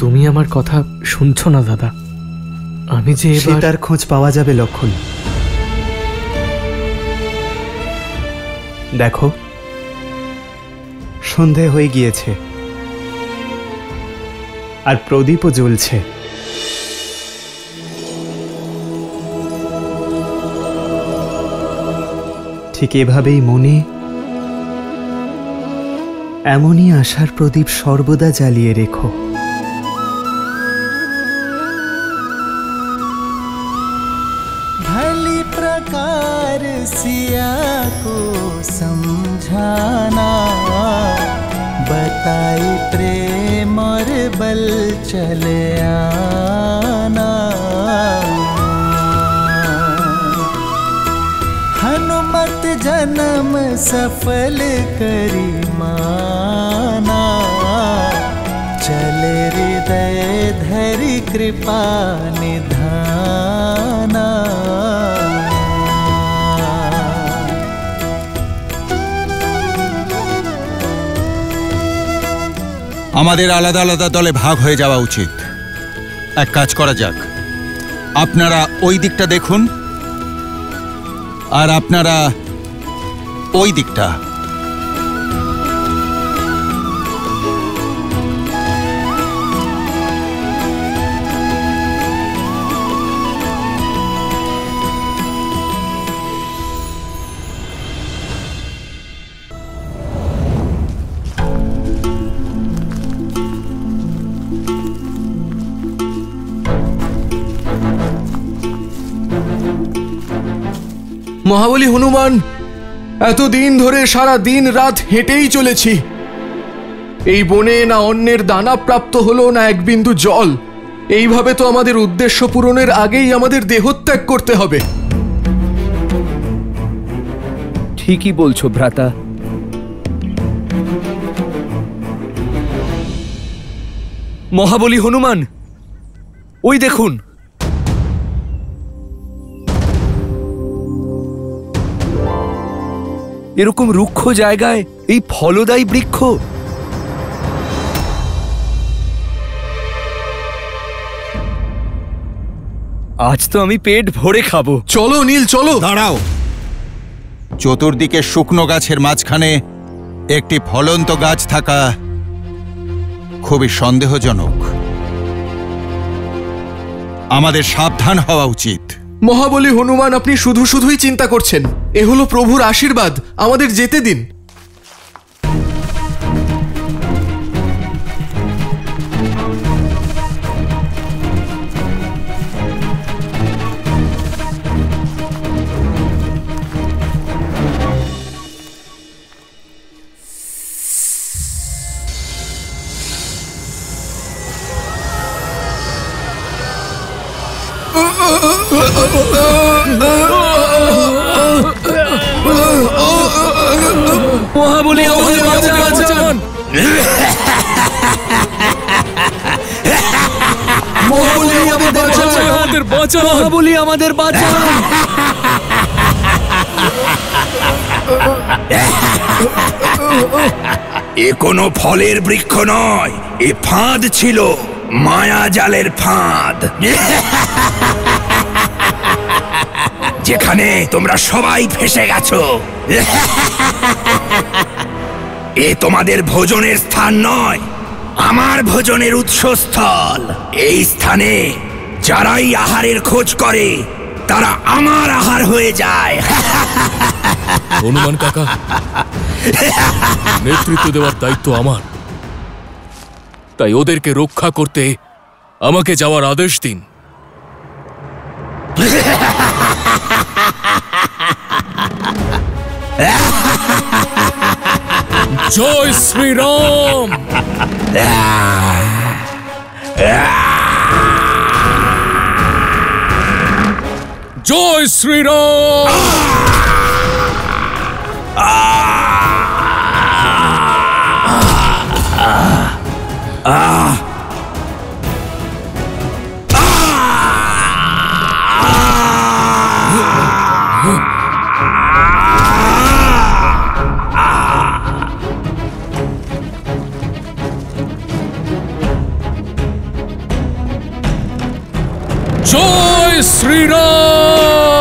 তুমি আমার কথা শুনছো না দাদা? আমি যে সীতার খোঁজ পাওয়া যাবে লক্ষণ। দেখো, সন্ধে হয়ে গিয়েছে আর প্রদীপও জ্বলছে। ঠিক এভাবেই মনে এমনই আশার প্রদীপ সর্বদা জ্বালিয়ে রেখো। भली प्रकार सिया को समझाना, बताई प्रेम और बल चले आना। हनुमत जन्म सफल करी माना, चले हृदय धरि कृपा निधाना। আমাদের আলাদা আলাদা দলে ভাগ হয়ে যাওয়া উচিত। এক কাজ করা যাক, আপনারা ওই দিকটা দেখুন আর আপনারা ওই দিকটা। মহাবলী হনুমান, এতদিন ধরে সারা দিন রাত হেঁটেই চলেছি। এই বনে না অন্যের দানা প্রাপ্ত হলো, না এক বিন্দু জল। এইভাবে তো আমাদের উদ্দেশ্য পূরণের আগেই আমাদের দেহত্যাগ করতে হবে। ঠিকই বলছো ভ্রাতা। মহাবলী হনুমান, ওই দেখুন। এরকম রুক্ষ জায়গায় এই ফলদায়ী বৃক্ষ। আজ তো আমি পেট ভরে খাবো। চলো নীল, চলো। দাঁড়াও, চতুর্দিকে শুকনো গাছের মাঝখানে একটি ফলন্ত গাছ থাকা খুবই সন্দেহজনক। আমাদের সাবধান হওয়া উচিত। মহাবলী হনুমান, আপনি শুধু শুধুই চিন্তা করছেন। এ হলো প্রভুর আশীর্বাদ, আমাদের যেতে দিন। মহাবলী আমাদের বাঁচান! মহাবলী আমাদের বাঁচান! মহাবলী আমাদের বাঁচান! এ কোনো ফলের বৃক্ষ নয়, এ ফাঁদ ছিল, মায়া জালের ফাঁদ, যেখানে তোমরা সবাই ফেসে গেছো। এ তোমাদের ভোজনের স্থান নয়, আমার ভোজনের উৎসস্থল। এই স্থানে যারাই আহারের খোঁজ করে তারা আমার আহার হয়ে যায়। হনুমান কাকা, নেতৃত্ব দেওয়ার দায়িত্ব আমার, তাই ওদেরকে রক্ষা করতে আমাকে যাওয়ার আদেশ দিন। জয় শ্রীরাম! জয় শ্রীরাম! শ্রীরাম!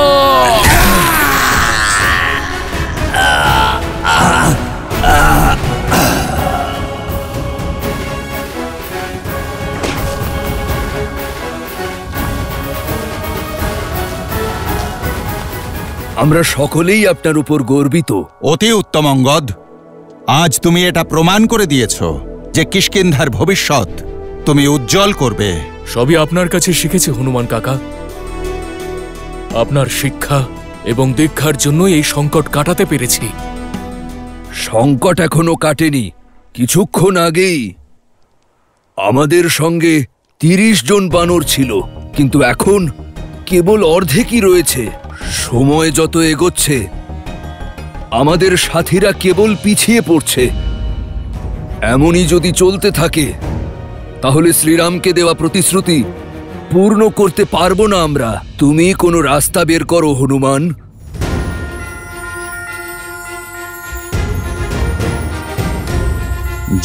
আমরা সকলেই আপনার উপর গর্বিত। অতি উত্তম অঙ্গদ, আজ তুমি এটা প্রমাণ করে দিয়েছ যে কিষ্কিন্ধার ভবিষ্যৎ তুমি উজ্জ্বল করবে। সবই আপনার কাছে শিখেছি হনুমান কাকা। আপনার শিক্ষা এবং দীক্ষার জন্য এই সংকট কাটাতে পেরেছি। সংকট এখনো কাটেনি। কিছুক্ষণ আগেই আমাদের সঙ্গে ৩০ জন বানর ছিল, কিন্তু এখন কেবল অর্ধেকই রয়েছে। সময় যত এগোচ্ছে আমাদের সাথীরা কেবল পিছিয়ে পড়ছে। এমনই যদি চলতে থাকে তাহলে শ্রীরামকে দেওয়া প্রতিশ্রুতি পূর্ণ করতে পারবো না আমরা। তুমি কোনো রাস্তা বের করো হনুমান।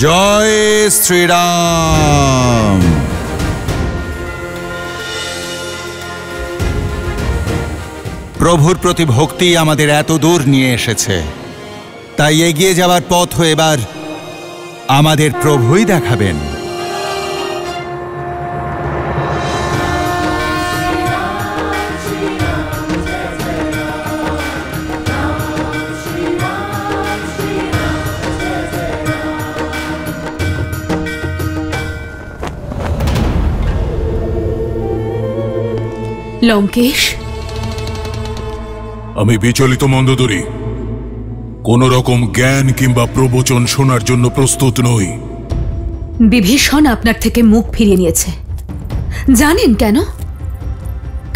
জয় শ্রীরাম। প্রভুর প্রতি ভক্তি আমাদের এত দূর নিয়ে এসেছে, তাই এগিয়ে যাওয়ার পথ এবার আমাদের প্রভুই দেখাবেন। লঙ্কেশ, আমি বিচলিত মন্দোদরী। কোন রকম জ্ঞান কিংবা প্রবচন শোনার জন্য প্রস্তুত নই। বিভীষণ আপনার থেকে মুখ ফিরিয়ে নিয়েছে। জানেন কেন?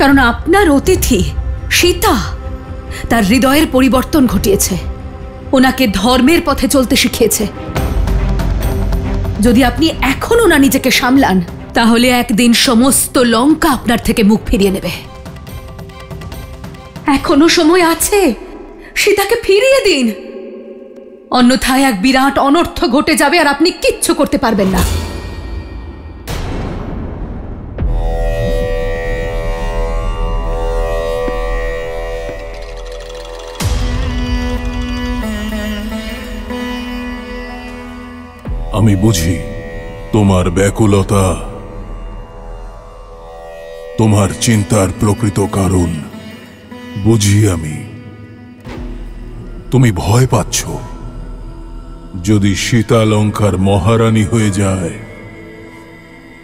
কারণ আপনার অতিথি সীতা তার হৃদয়ের পরিবর্তন ঘটিয়েছে, ওনাকে ধর্মের পথে চলতে শিখিয়েছে। যদি আপনি এখনো না নিজেকে সামলান তাহলে একদিন সমস্ত লঙ্কা আপনার থেকে মুখ ফিরিয়ে নেবে। এখনো সময় আছে, সীতাকে ফিরিয়ে দিন, অন্যথায় এক বিরাট অনর্থ ঘটে যাবে আর আপনি কিচ্ছু করতে পারবেন না। আমি বুঝি তোমার ব্যাকুলতা, তোমার চিন্তার প্রকৃত কারণ বুঝি আমি। তুমি ভয় পাচ্ছ যদি সীতা লঙ্কার মহারানী হয়ে যায়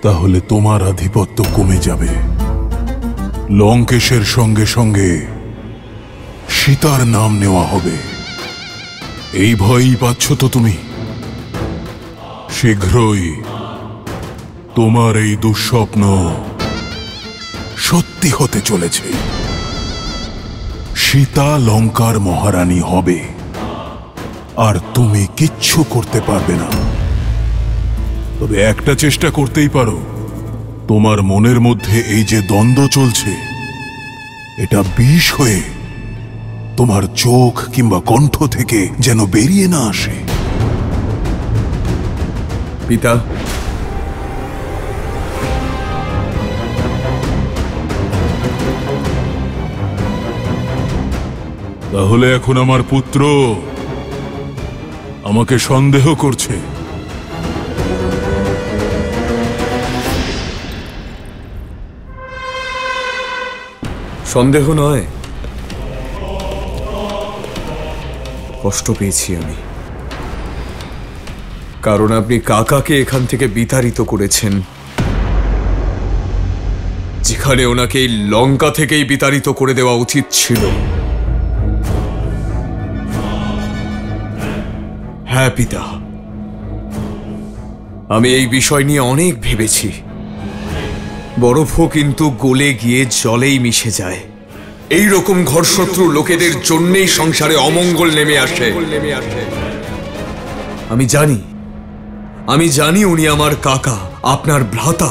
তাহলে তোমার আধিপত্য কমে যাবে। লঙ্কেশের সঙ্গে সঙ্গে সীতার নাম নেওয়া হবে। এই ভয়ই পাচ্ছ তো তুমি? শীঘ্রই তোমার এই দুঃস্বপ্ন সত্যি হতে চলেছে। সীতা লঙ্কার মহারানী হবে আর তুমি কিচ্ছু করতে পারবে না। তবে একটা চেষ্টা করতেই পারো। তোমার মনের মধ্যে এই যে দ্বন্দ্ব চলছে, এটা বিষ হয়ে তোমার চোখ কিংবা কণ্ঠ থেকে যেন বেরিয়ে না আসে। পিতা, তাহলে এখন আমার পুত্র আমাকে সন্দেহ করছে। সন্দেহ নয়, কষ্ট পেয়েছি আমি, কারণ আপনি কাকাকে এখান থেকে বিতাড়িত করেছেন, যেখানে ওনাকে এই লঙ্কা থেকেই বিতাড়িত করে দেওয়া উচিত ছিল। হ্যাঁ পিতা, আমি এই বিষয় নিয়ে অনেক ভেবেছি। বরফও কিন্তু গলে গিয়ে জলেই মিশে যায়। এই রকম ঘরশত্রু লোকেদের জন্যই সংসারে অমঙ্গল নেমে আসে। আমি জানি উনি আমার কাকা, আপনার ভ্রাতা।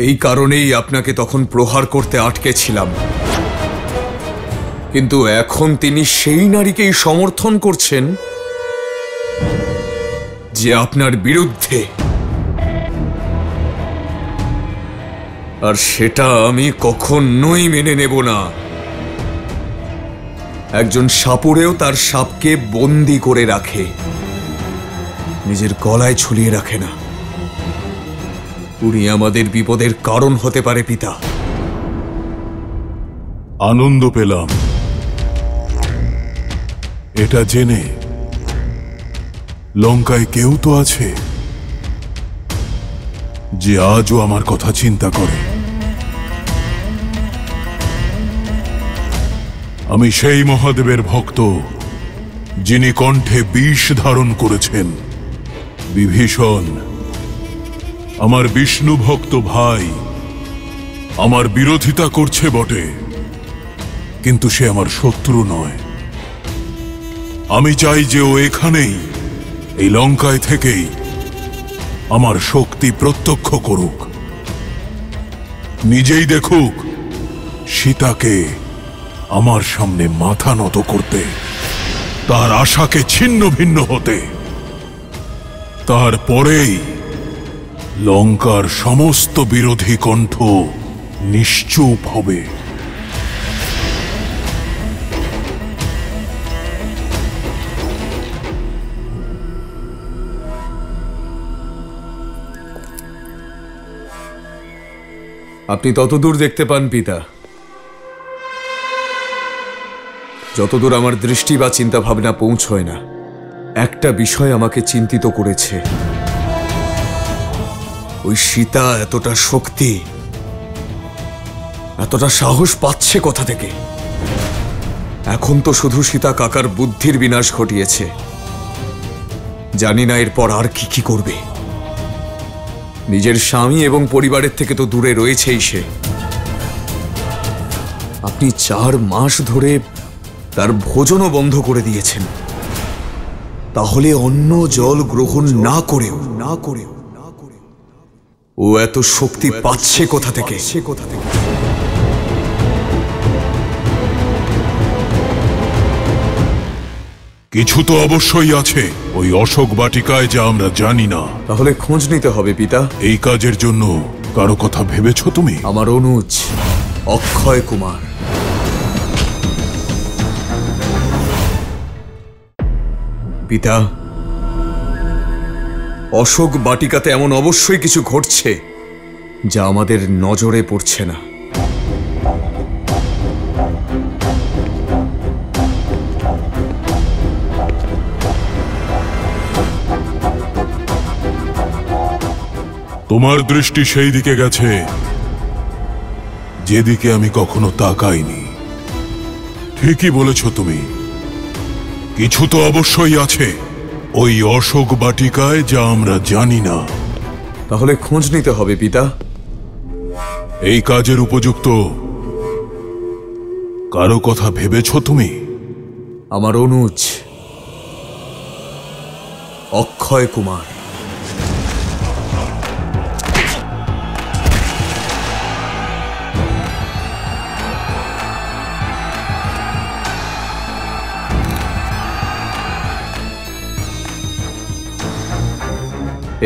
এই কারণেই আপনাকে তখন প্রহার করতে আটকেছিলাম। কিন্তু এখন তিনি সেই নারীকেই সমর্থন করছেন যে আপনার বিরুদ্ধে। আর সেটা আমি কখনোই মেনে নেব না। একজন সাপুড়েও তার সাপকে বন্দি করে রাখে, নিজের গলায় ঝুলিয়ে রাখে না। উনি আমাদের বিপদের কারণ হতে পারে পিতা। আনন্দ পেলাম এটা জেনে। লঙ্কায় কেউ তো আছে যে আজও আমার কথা চিন্তা করে। আমি সেই মহাদেবের ভক্ত যিনি কণ্ঠে বিষ ধারণ করেছেন। বিভীষণ আমার বিষ্ণু ভক্ত ভাই, আমার বিরোধিতা করছে বটে, কিন্তু সে আমার শত্রু নয়। আমি চাই যে ও এখানেই, এই লঙ্কায় থেকেই আমার শক্তি প্রত্যক্ষ করুক, নিজেই দেখুক সীতাকে আমার সামনে মাথা নত করতে, তার আশাকে ছিন্ন ভিন্ন হতে। তারপরেই লঙ্কার সমস্ত বিরোধী কণ্ঠ নিশ্চুপ হবে। আপনি ততদূর দেখতে পান পিতা, যতদূর আমার দৃষ্টি বা চিন্তা ভাবনা পৌঁছয় না। একটা বিষয় আমাকে চিন্তিত করেছে। ওই সীতা এতটা শক্তি, এতটা সাহস পাচ্ছে কোথা থেকে? এখন তো শুধু সীতা কাকার বুদ্ধির বিনাশ ঘটিয়েছে, জানি না এরপর আর কি কি করবে। নিজের স্বামী এবং পরিবারের থেকে তো দূরে রয়েছেই সে। আপনি 4 মাস ধরে তার ভোজনও বন্ধ করে দিয়েছেন, তাহলে অন্ন জল গ্রহণ না করেও ও এত শক্তি পাচ্ছে কোথা থেকে? কিছু তো অবশ্যই আছে ওই অশোক বাটিকায়, যা আমরা জানি না। তাহলে খোঁজ নিতে হবে পিতা। এই কাজের জন্য কারো কথা ভেবেছ তুমি? আমার অনুজ অক্ষয় কুমার। পিতা, অশোক বাটিকাতে এমন অবশ্যই কিছু ঘটছে যা আমাদের নজরে পড়ছে না। তোমার দৃষ্টি সেই দিকে গেছে যেদিকে আমি কখনো তাকাইনি। ঠিকই বলেছ তুমি, কিছু তো অবশ্যই আছে ওই অশোক বাটিকায় যা আমরা জানি না। তাহলে খোঁজ নিতে হবে পিতা। এই কাজের উপযুক্ত কারো কথা ভেবেছ তুমি? আমার অনুজ অক্ষয় কুমার।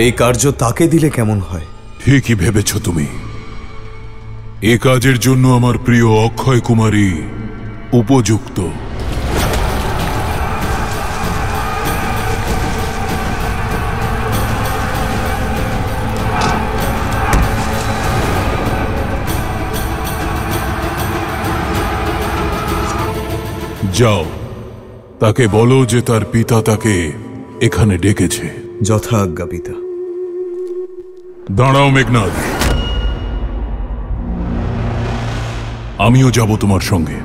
এই কার্য তাকে দিলে কেমন হয়? ঠিকই ভেবেছ তুমি। এ কাজের জন্য আমার প্রিয় অক্ষয় কুমারী উপযুক্ত। যাও, তাকে বলো যে তার পিতা তাকে এখানে ডেকেছে। যথা আজ্ঞা পিতা। দাঁড়াও মেঘনাদ, আমিও যাব তোমার সঙ্গে।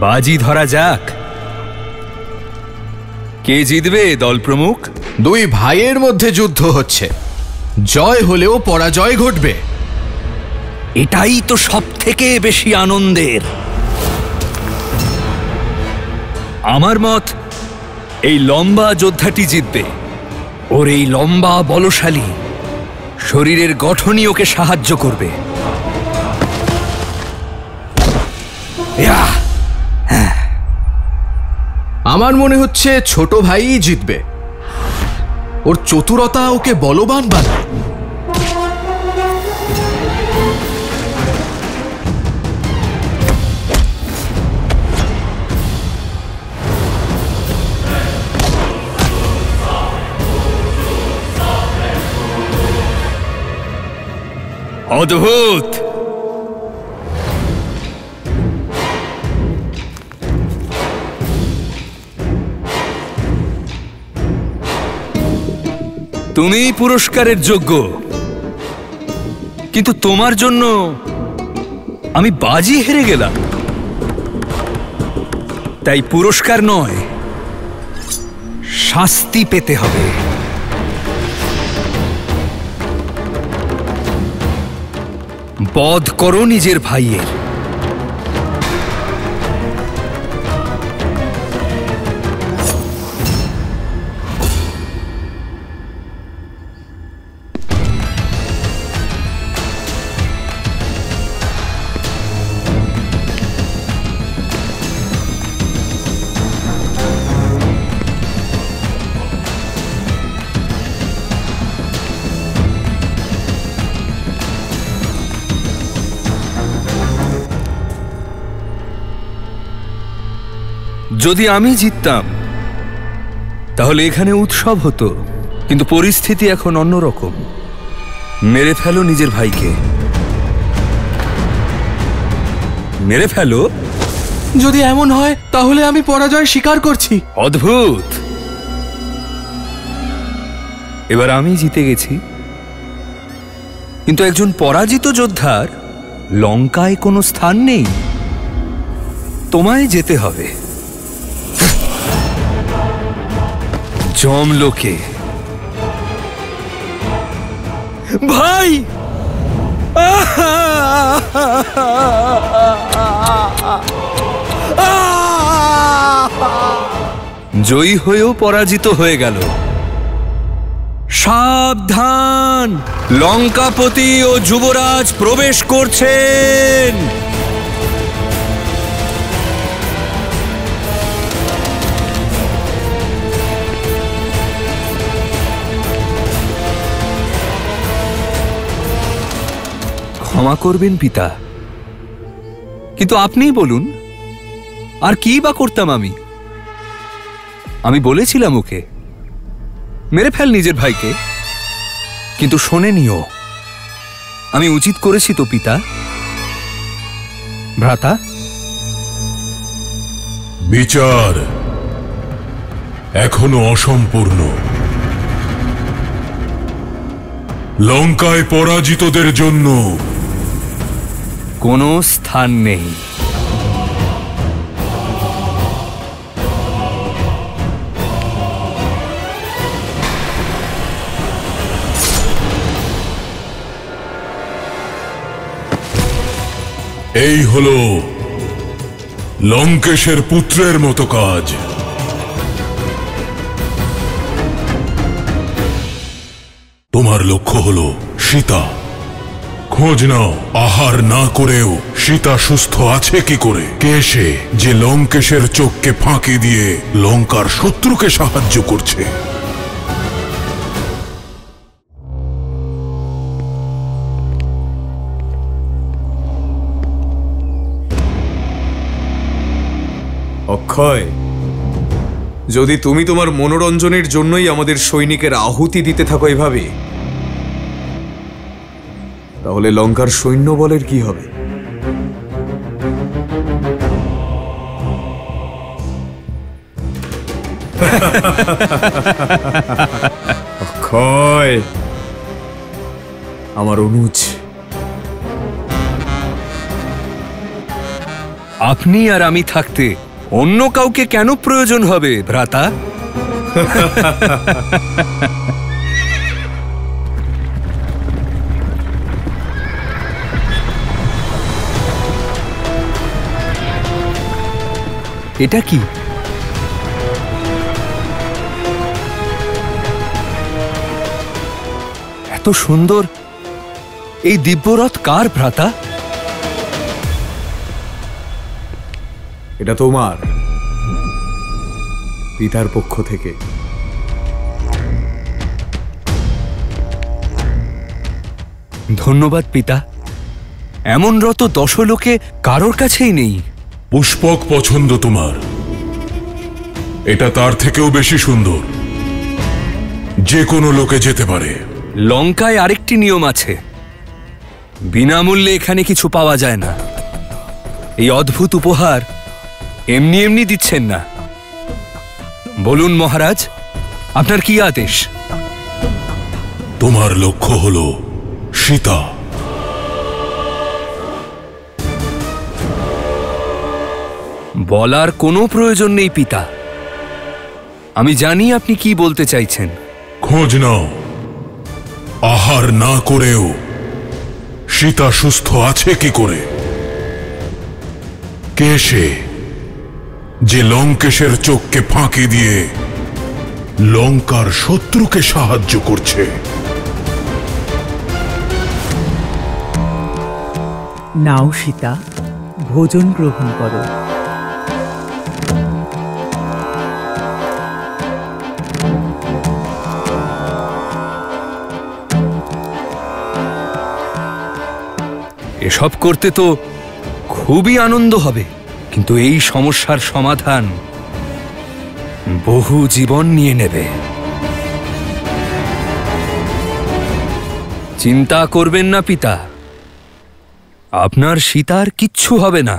বাজি ধরা যাক, কে জিতবে দল প্রমুখ? 2 ভাইয়ের মধ্যে যুদ্ধ হচ্ছে, জয় হলেও পরাজয় ঘটবে। এটাই তো সব থেকে বেশি আনন্দের। আমার মত এই লম্বা যোদ্ধাটি জিতবে। ওর এই লম্বা বলশালী শরীরের গঠনই ওকে সাহায্য করবে। আমার মনে হচ্ছে ছোট ভাইই জিতবে। ওর চতুরতা ওকে বলবান বানায়। অদ্ভুত! তুমি পুরস্কারের যোগ্য, কিন্তু তোমার জন্য আমি বাজি হেরে গেলাম। তাই পুরস্কার নয়, শাস্তি পেতে হবে। বধ করো নিজের ভাইয়ের। যদি আমি জিততাম তাহলে এখানে উৎসব হতো, কিন্তু পরিস্থিতি এখন অন্যরকম। মেরে ফেলো নিজের ভাইকে, মেরে ফেলো। যদি এমন হয় তাহলে আমি পরাজয় স্বীকার করছি। অদ্ভুত! এবার আমি জিতে গেছি, কিন্তু একজন পরাজিত যোদ্ধার লঙ্কায় কোনো স্থান নেই। তোমায় যেতে হবে যমলোকে। ভাই, জয়ী হয়েও পরাজিত হয়ে গেল। সাবধান, লঙ্কাপতি ও যুবরাজ প্রবেশ করছেন। ক্ষমা করবেন পিতা, কিন্তু আপনিই বলুন আর কি বা করতাম আমি? আমি বলেছিলাম ওকে মেরে ফেল নিজের ভাইকে, কিন্তু শোনেনিও। আমি উচিত করেছি তো পিতা? ভ্রাতা, বিচার এখনো অসম্পূর্ণ। লঙ্কায় পরাজিতদের জন্য কোনো স্থান নেই। এই হলো লঙ্কেশের পুত্রের মতো কাজ। তোমার লক্ষ্য হলো সীতা। খোঁজ নাও আহার না করেও সীতা সুস্থ আছে কি করে। কে সে যে লঙ্কেশের চোখকে ফাঁকি দিয়ে লঙ্কার শত্রুকে সাহায্য করছে? অক্ষয়, যদি তুমি তোমার মনোরঞ্জনের জন্যই আমাদের সৈনিকের আহুতি দিতে থাকো এভাবে, তাহলে লঙ্কার সৈন্যবলের কি হবে? অক্ষয়, আমার অনুজ। আপনি আর আমি থাকতে অন্য কাউকে কেন প্রয়োজন হবে ভ্রাতা? এটা কি? এত সুন্দর এই দিব্যরথ কার ভ্রাতা? এটা তোমার পিতার পক্ষ থেকে। ধন্যবাদ পিতা। এমন রত দশলোকে কারোর কাছেই নেই। পুষ্পক পছন্দ তোমার, এটা তার থেকেও বেশি সুন্দর। যে কোনো লোকে যেতে পারে। লঙ্কায় আরেকটি নিয়ম আছে, বিনামূল্যে এখানে কিছু পাওয়া যায় না। এই অদ্ভুত উপহার এমনি এমনি দিচ্ছেন না। বলুন মহারাজ, আপনার কি আদেশ? তোমার লক্ষ্য হলো সীতা। বলার কোনো প্রয়োজন নেই পিতা, আমি জানি আপনি কি বলতে চাইছেন। খোঁজ নাও, আহার না করেও সীতা সুস্থ আছে কি করে? কে সে যে লঙ্কেশের চোখকে ফাঁকি দিয়ে লঙ্কার শত্রুকে সাহায্য করছে? নাও সীতা, ভোজন গ্রহণ করো। এসব করতে তো খুবই আনন্দ হবে, কিন্তু এই সমস্যার সমাধান বহু জীবন নিয়ে নেবে। চিন্তা করবেন না পিতা, আপনার সীতার কিচ্ছু হবে না।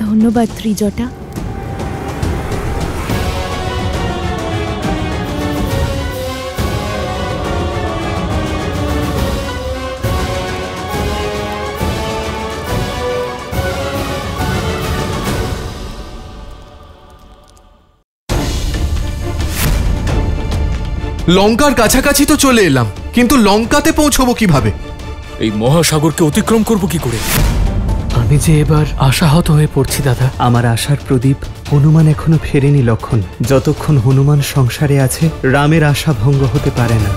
ধন্যবাদ ত্রিজটা। লঙ্কার কাছাকাছি তো চলে এলাম, কিন্তু লঙ্কাতে পৌঁছবো কিভাবে? এই মহাসাগরকে অতিক্রম করব কি করে? আমি যে এবার আশাহত হয়ে পড়ছি দাদা। আমার আশার প্রদীপ হনুমান এখনো ফেরেনি লক্ষণ। যতক্ষণ হনুমান সংসারে আছে রামের আশা ভঙ্গ হতে পারে না।